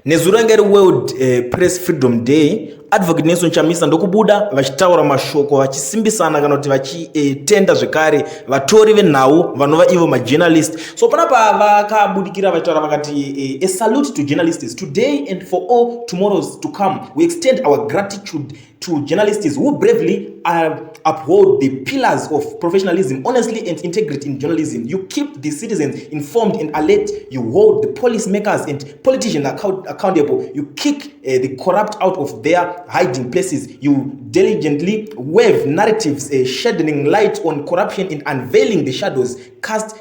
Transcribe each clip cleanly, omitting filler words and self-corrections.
nezuro ranga iri World Press Freedom Day, advocate Nelson Chamisa ndokubuda vachitaura mashoko vachisimbisana kana kuti vachitenda zvekare vatori venhau vanova ivo majournalist. So panapa vakabudikira vachitaura vakati a salute to journalists today and for all tomorrows to come. We extend our gratitude to journalists who bravely uphold the pillars of professionalism, honesty and integrity in journalism. You keep the citizens informed and alert. You hold the policymakers and politicians accountable. You kick the corrupt out of their hiding places. You diligently weave narratives shedding light on corruption and unveiling the shadows cast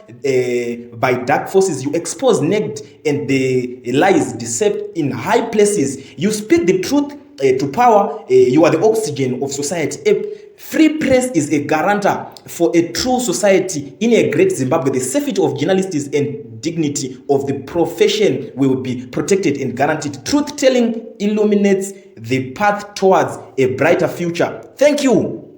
by dark forces. You expose naked and the lies decept in high places. You speak the truth to power. You are the oxygen of society. A free press is a guarantor for a true society. In a great Zimbabwe, the safety of journalists and dignity of the profession will be protected and guaranteed. Truth telling illuminates the path towards a brighter future. Thank you.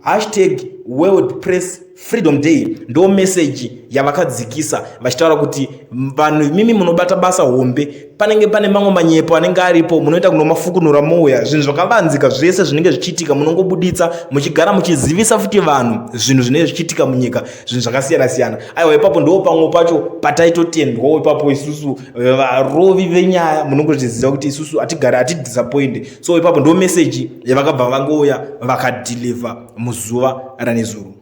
#World Press Freedom Day ndo message yavakadzikisa vachitaura kuti vanhu mimi munobata basa hombe, panenge pane mamwe manyepo anenge aripo, munoita kuno mafukunura moya, zvinhu zvakavanzika zvese zvinenge zvichiitika munongobuditsa muchigara muchizivisa futi vanhu zvinhu zvinenge zvichiitika munyika, zvinhu zvakasiyana siyana. Aiwa ipapo ndo pamwe pacho pataitotendwawo ipapo isusu varovi venyaya munongoziva kuti isusu hatigara hatidisappointed. So ipapo ndo message yavakabva vangouya vakadeliver muzuva ranezuro.